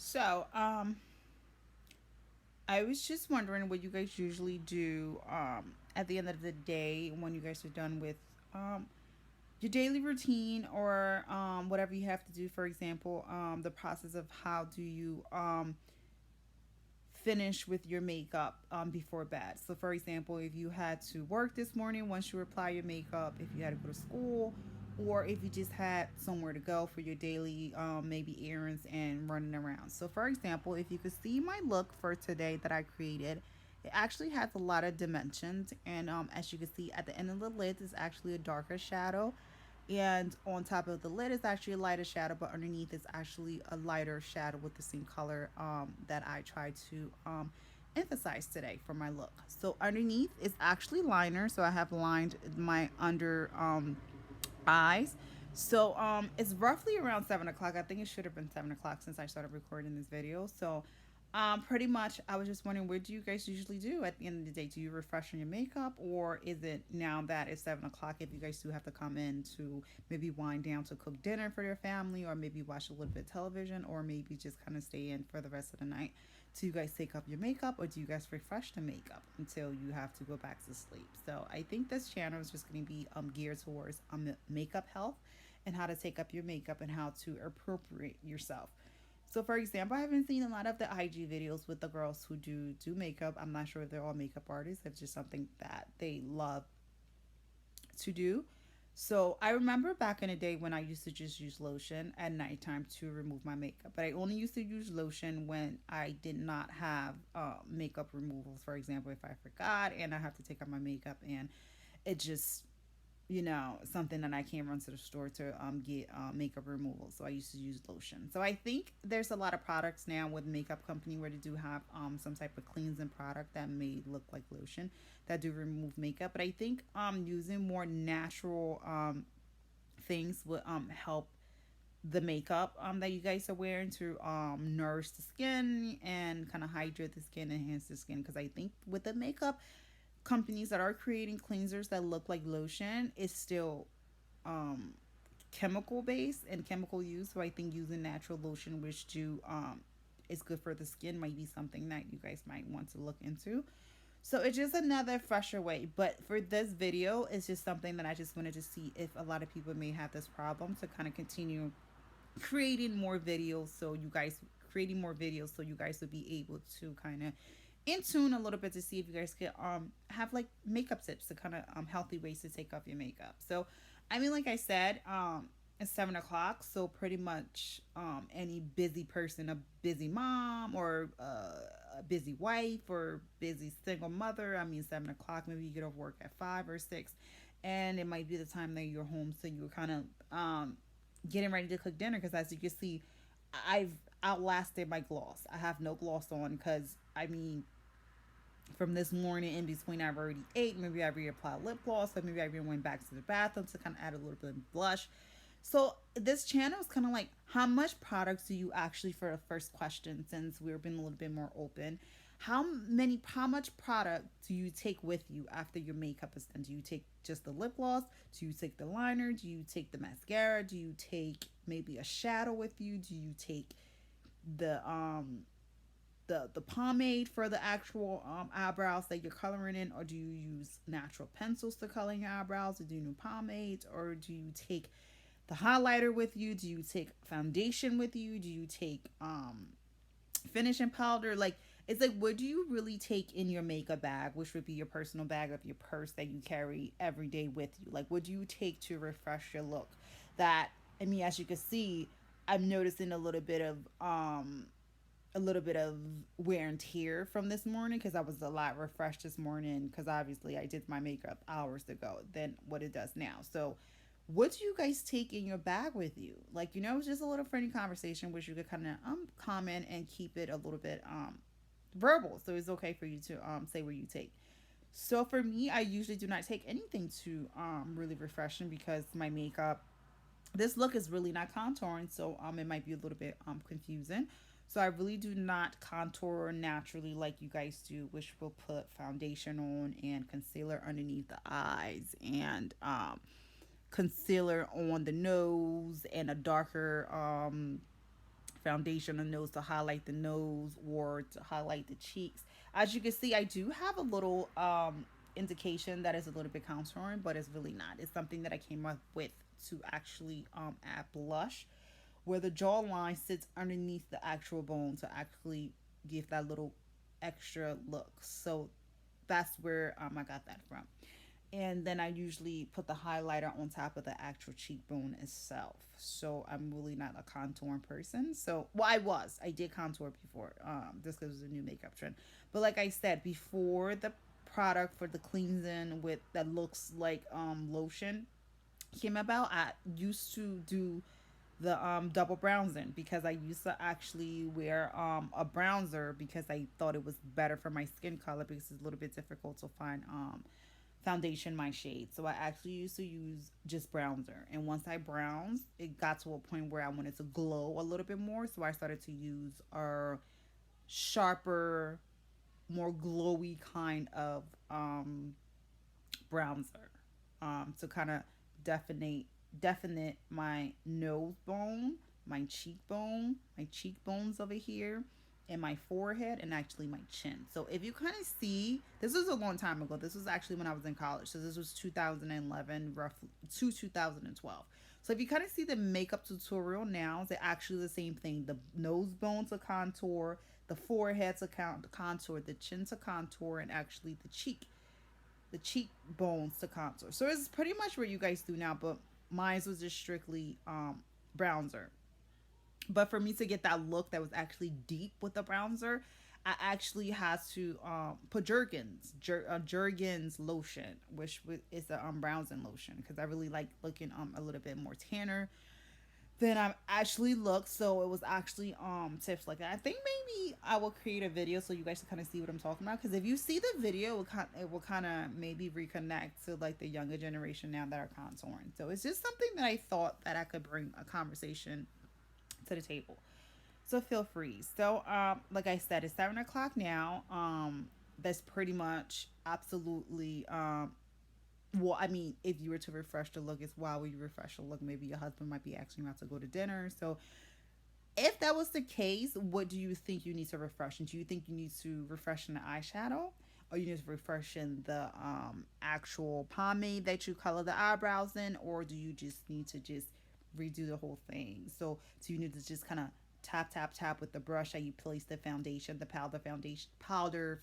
So, I was just wondering what you guys usually do at the end of the day when you guys are done with um, your daily routine or whatever you have to do. For example, the process of how do you finish with your makeup before bed. So, for example, if you had to work this morning, once you apply your makeup, if you had to go to school, or if you just had somewhere to go for your daily maybe errands and running around. So, for example, if you could see my look for today that I created, it actually has a lot of dimensions, and as you can see at the end of the lid is actually a darker shadow, and on top of the lid is actually a lighter shadow, but underneath is actually a lighter shadow with the same color that I tried to emphasize today for my look. So underneath is actually liner, so I have lined my under eyes. So it's roughly around 7 o'clock. I think it should have been 7 o'clock since I started recording this video. So pretty much I was just wondering, what do you guys usually do at the end of the day? Do you refresh on your makeup, or is it now that it's 7 o'clock, if you guys do have to come in to maybe wind down to cook dinner for your family, or maybe watch a little bit of television, or maybe just kind of stay in for the rest of the night? Do you guys take up your makeup, or do you guys refresh the makeup until you have to go back to sleep? So I think this channel is just going to be geared towards makeup health and how to take up your makeup and how to appropriate yourself. So, for example, I haven't seen a lot of the IG videos with the girls who do makeup. I'm not sure if they're all makeup artists. It's just something that they love to do. So I remember back in the day when I used to just use lotion at nighttime to remove my makeup, but I only used to use lotion when I did not have makeup removals. For example, if I forgot and I have to take out my makeup and it just something that I can't run to the store to get makeup removal. So I used to use lotion. So I think there's a lot of products now with makeup company where they do have some type of cleansing product that may look like lotion that do remove makeup. But I think using more natural things would help the makeup that you guys are wearing to nourish the skin and kind of hydrate the skin, enhance the skin. Because I think with the makeup companies that are creating cleansers that look like lotion is still um, chemical based and chemical use. So I think using natural lotion, which do is good for the skin, might be something that you guys might want to look into. So it's just another fresher way. But for this video, it's just something that I just wanted to see if a lot of people may have this problem, to kind of continue creating more videos so you guys creating more videos so you guys will be able to kind of in tune a little bit to see if you guys can have like makeup tips to kind of healthy ways to take off your makeup. So I mean, like I said, it's 7 o'clock, so pretty much any busy person, a busy mom or a busy wife or busy single mother, I mean 7 o'clock, maybe you get off work at 5 or 6, and it might be the time that you're home, so you're kind of getting ready to cook dinner. Because as you can see, I've outlasted my gloss. I have no gloss on because I mean, from this morning in between, I've already ate. Maybe I reapplied lip gloss, or maybe I even went back to the bathroom to kind of add a little bit of blush. So this channel is kind of like, how much products do you actually, for the first question, since we're being a little bit more open, how much product do you take with you after your makeup is done? Do you take just the lip gloss? Do you take the liner? Do you take the mascara? Do you take maybe a shadow with you? Do you take the the pomade for the actual eyebrows that you're coloring in, or do you use natural pencils to color your eyebrows, or do you use pomades, or do you take the highlighter with you? Do you take foundation with you? Do you take finishing powder? Like, it's like, what do you really take in your makeup bag, which would be your personal bag of your purse that you carry every day with you? Like, what do you take to refresh your look? That, I mean, as you can see, I'm noticing a little bit of wear and tear from this morning, because I was a lot refreshed this morning, because obviously I did my makeup hours ago than what it does now. So what do you guys take in your bag with you? Like, it's just a little friendly conversation, which you could kind of comment and keep it a little bit verbal, so it's okay for you to say what you take. So for me, I usually do not take anything to really refreshing, because my makeup, this look is really not contouring, so it might be a little bit confusing. So I really do not contour naturally like you guys do, which will put foundation on and concealer underneath the eyes, and concealer on the nose, and a darker foundation on the nose to highlight the nose or to highlight the cheeks. As you can see, I do have a little indication that is a little bit contouring, but it's really not. It's something that I came up with to actually add blush where the jawline sits underneath the actual bone to actually give that little extra look. So that's where I got that from. And then I usually put the highlighter on top of the actual cheekbone itself. So I'm really not a contouring person. So, well, I did contour before, just because it was a new makeup trend. But like I said, before the product for the cleansing with that looks like lotion came about, I used to do the double bronzing because I used to actually wear a bronzer because I thought it was better for my skin color because it's a little bit difficult to find foundation my shade. So I actually used to use just bronzer. And once I bronzed, it got to a point where I wanted to glow a little bit more. So I started to use a sharper, more glowy kind of bronzer to kind of definite my nose bone, my cheekbones over here, and my forehead, and actually my chin. So if you kind of see, this was a long time ago. This was actually when I was in college. So this was 2011, roughly to 2012. So if you kind of see the makeup tutorial now, they're actually the same thing. The nose bone to contour, the forehead to contour, the chin to contour, and actually the cheekbones to contour. So it's pretty much what you guys do now, but mine was just strictly bronzer. But for me to get that look that was actually deep with the bronzer, I actually had to put Jergens lotion, which is the bronzing lotion, because I really like looking a little bit more tanner than I actually look. So it was actually tips like that. I think maybe I will create a video so you guys can kind of see what I'm talking about. Because if you see the video, it will kind of maybe reconnect to like the younger generation now that are contouring. So it's just something that I thought that I could bring a conversation to the table. So feel free. So like I said, it's 7 o'clock now. That's pretty much absolutely well, I mean, if you were to refresh the look, it's why would you refresh the look? Maybe your husband might be asking you out to go to dinner. So if that was the case, what do you think you need to refresh? And do you think you need to refresh in the eyeshadow? Or you need to refresh in the actual pomade that you color the eyebrows in? Or do you just need to just redo the whole thing? So do you need to just kind of tap with the brush that you place the foundation, the powder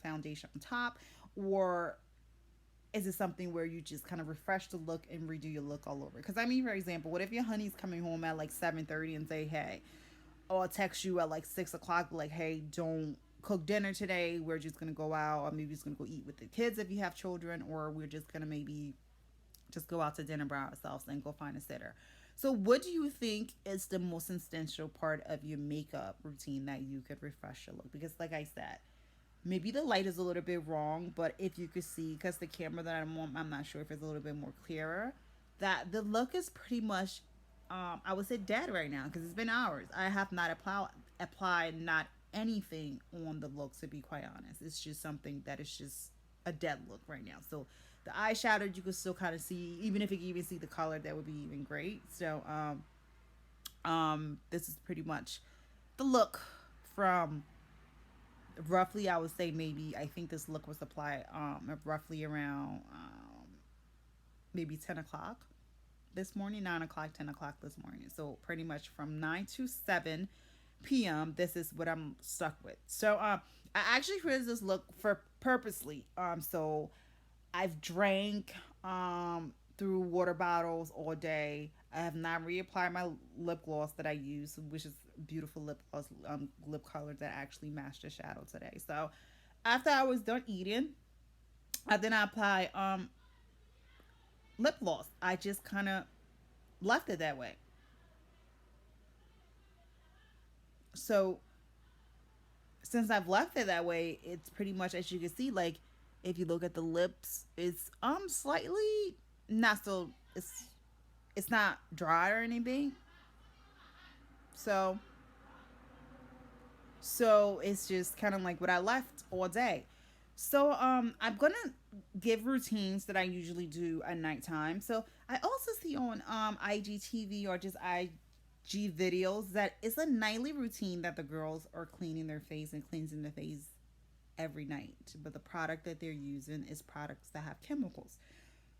foundation on top? Or is it something where you just kind of refresh the look and redo your look all over? Because I mean, for example, what if your honey's coming home at like 7:30 and say, hey, or I'll text you at like 6 o'clock, like, hey, don't cook dinner today. We're just gonna go out, or maybe just gonna go eat with the kids if you have children, or we're just gonna maybe just go out to dinner by ourselves and go find a sitter. So, what do you think is the most essential part of your makeup routine that you could refresh your look? Because, like I said, maybe the light is a little bit wrong, but if you could see, because the camera that I'm on, I'm not sure if it's a little bit more clearer, that the look is pretty much, I would say, dead right now because it's been hours. I have not applied not anything on the look, to be quite honest. It's just something that is just a dead look right now. So the eyeshadow you can still kind of see, even if you can even see the color, that would be even great. So this is pretty much the look from roughly, I would say, maybe I think this look was applied roughly around maybe 10 o'clock this morning, 9 o'clock, 10 o'clock this morning. So pretty much from 9 to 7 p.m. this is what I'm stuck with. So I actually created this look for purposely. So I've drank through water bottles all day. I have not reapplied my lip gloss that I use, which is beautiful lip gloss, lip color that actually matched the shadow today. So after I was done eating, I then I apply lip gloss. I just kind of left it that way. So since I've left it that way, it's pretty much, as you can see, like if you look at the lips, it's slightly not so, it's not dry or anything. So it's just kind of like what I left all day. So I'm gonna give routines that I usually do at nighttime. So I also see on IGTV or just videos that it's a nightly routine that the girls are cleaning their face and cleansing their face every night. But the product that they're using is products that have chemicals.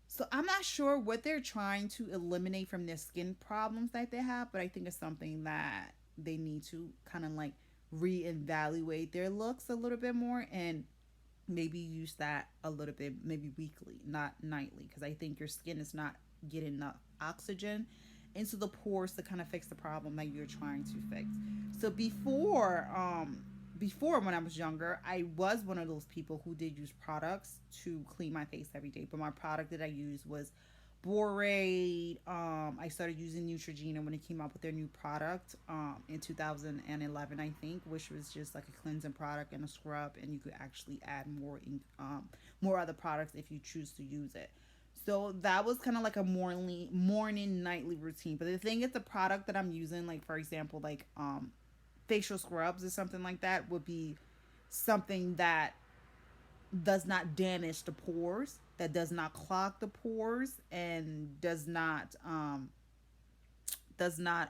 So I'm not sure what they're trying to eliminate from their skin problems that they have, but I think it's something that they need to kind of like reevaluate their looks a little bit more and maybe use that a little bit, maybe weekly, not nightly, because I think your skin is not getting enough oxygen into the pores to kind of fix the problem that you're trying to fix. So before when I was younger, I was one of those people who did use products to clean my face every day. But my product that I used was Borade. I started using Neutrogena when it came out with their new product in 2011, I think, which was just like a cleansing product and a scrub, and you could actually add more other products if you choose to use it. So that was kind of like a morning nightly routine. But the thing is, the product that I'm using, like for example, like facial scrubs or something like that, would be something that does not damage the pores, that does not clog the pores, and does not does not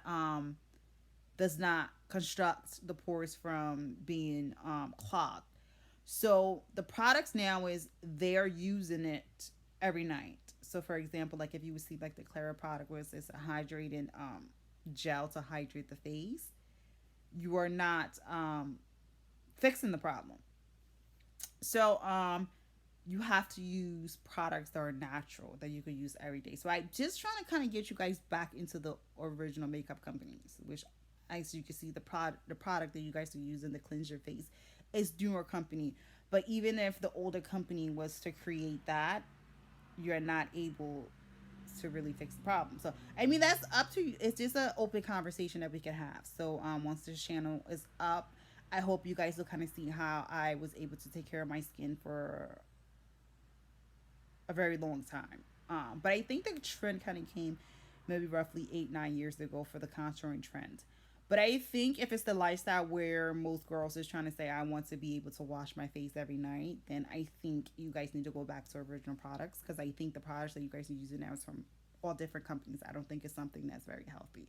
construct the pores from being clogged. So the products now is they're using it every night. So for example, like if you would see like the Clara product where it's a hydrating gel to hydrate the face, you are not fixing the problem. So you have to use products that are natural that you can use every day. So I just trying to kind of get you guys back into the original makeup companies, which as you can see the product that you guys are using to cleanse your face is newer company. But even if the older company was to create that, you're not able to really fix the problem. So I mean that's up to you. It's just an open conversation that we can have. So once this channel is up, I hope you guys will kind of see how I was able to take care of my skin for a very long time. But I think the trend kind of came maybe roughly 8 9 years ago for the contouring trend. But I think if it's the lifestyle where most girls is trying to say I want to be able to wash my face every night, then I think you guys need to go back to original products because I think the products that you guys are using now is from all different companies. I don't think it's something that's very healthy.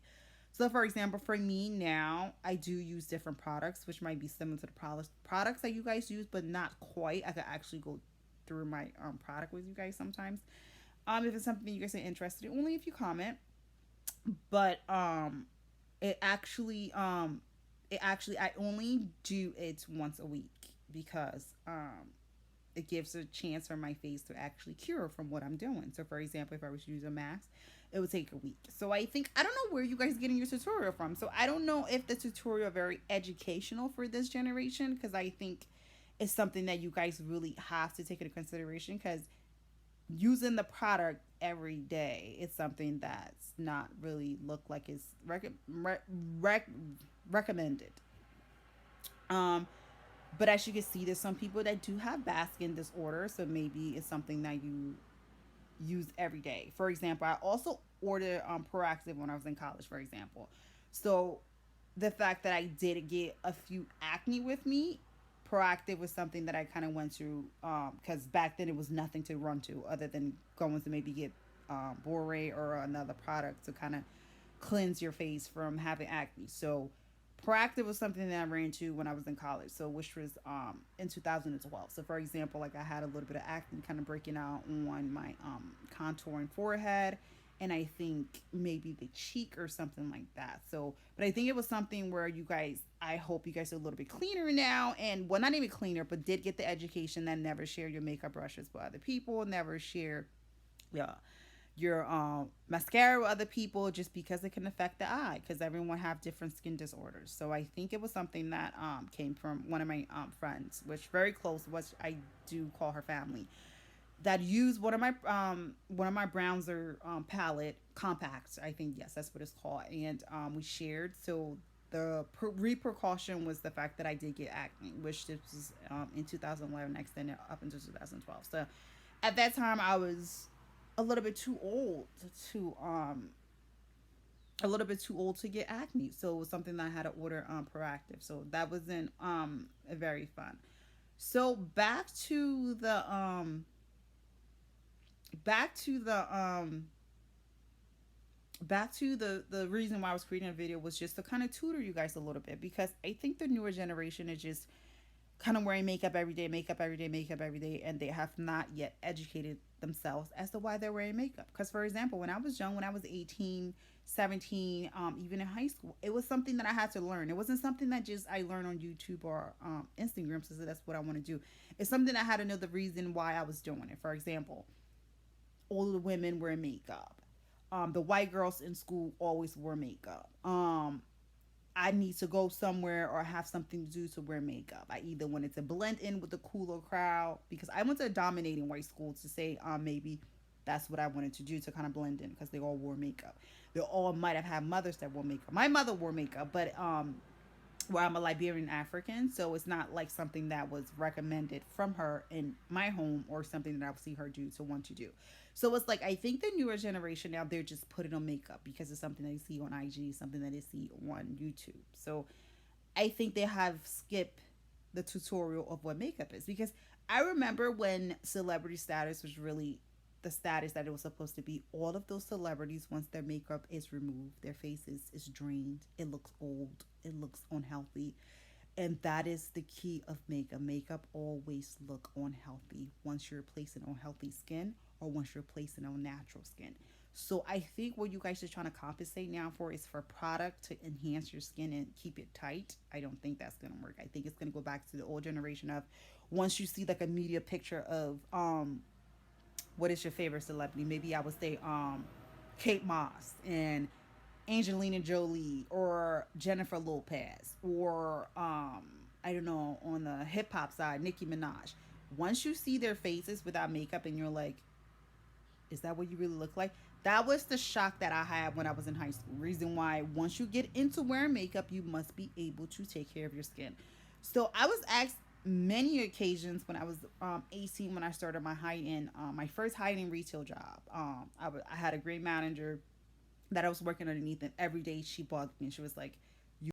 So, for example, for me now, I do use different products, which might be similar to the products that you guys use, but not quite. I could actually go through my product with you guys sometimes. If it's something you guys are interested in, only if you comment. But it actually I only do it once a week because it gives a chance for my face to actually cure from what I'm doing. So, for example, if I was to use a mask, it would take a week. So, I think I don't know where you guys are getting your tutorial from. So, I don't know if the tutorial is very educational for this generation because I think it's something that you guys really have to take into consideration because using the product every day is something that's not really look like it's recommended. Um, but as you can see, there's some people that do have bad skin disorder, so maybe it's something that you use every day. For example, I also ordered Proactive when I was in college, for example. So the fact that I did get a few acne with me, Proactive was something that I kind of went to because back then it was nothing to run to other than going to maybe get Bore or another product to kind of cleanse your face from having acne. So Proactive was something that I ran into when I was in college, so which was in 2012. So for example, like I had a little bit of acne kind of breaking out on my contouring forehead and I think maybe the cheek or something like that. So, but I think it was something where you guys, I hope you guys are a little bit cleaner now, and well, not even cleaner, but did get the education that never share your makeup brushes with other people, never share, yeah, your mascara with other people just because it can affect the eye because everyone have different skin disorders. So I think it was something that came from one of my friends, which very close, which I do call her family, that used one of my bronzer palette compacts. I think yes, that's what it's called, and we shared. So the repercussion was the fact that I did get acne, which this was in 2011, extended up until 2012. So at that time, I was a little bit too old to a little bit too old to get acne. So it was something that I had to order Proactive. So that wasn't very fun. So back to the back to the reason why I was creating a video was just to kind of tutor you guys a little bit, because I think the newer generation is just kind of wearing makeup every day, makeup every day, makeup every day, and they have not yet educated themselves as to why they're wearing makeup. Because, for example, when I was young, when I was 18, 17, even in high school, it was something that I had to learn. It wasn't something that just I learned on YouTube or Instagram, so that's what I want to do. It's something I had to know the reason why I was doing it. For example, all the women wear makeup. The white girls in school always wore makeup. I need to go somewhere or have something to do to wear makeup. I either wanted to blend in with the cooler crowd, because I went to a dominating white school, to say maybe that's what I wanted to do, to kind of blend in, because they all wore makeup. They all might have had mothers that wore makeup. My mother wore makeup, but well, I'm a Liberian African, so it's not like something that was recommended from her in my home or something that I would see her do to want to do. So it's like I think the newer generation now, they're just putting on makeup because it's something they see on IG, something that they see on YouTube. So I think they have skipped the tutorial of what makeup is, because I remember when celebrity status was really the status that it was supposed to be. All of those celebrities, once their makeup is removed, their faces is drained, it looks old, it looks unhealthy. And that is the key of makeup. Makeup always look unhealthy once you're placing on healthy skin, or once you're placing on natural skin. So I think what you guys are trying to compensate now for is for product to enhance your skin and keep it tight. I don't think that's gonna work. I think it's gonna go back to the old generation of, once you see like a media picture of what is your favorite celebrity? Maybe I would say Kate Moss and Angelina Jolie or Jennifer Lopez, or I don't know, on the hip hop side, Nicki Minaj. Once you see their faces without makeup and you're like, is that what you really look like? That was the shock that I had when I was in high school. Reason why, once you get into wearing makeup, you must be able to take care of your skin. So I was asked many occasions when I was 18, when I started my high end, my first high end retail job. I had a great manager that I was working underneath, and every day she bugged me and she was like,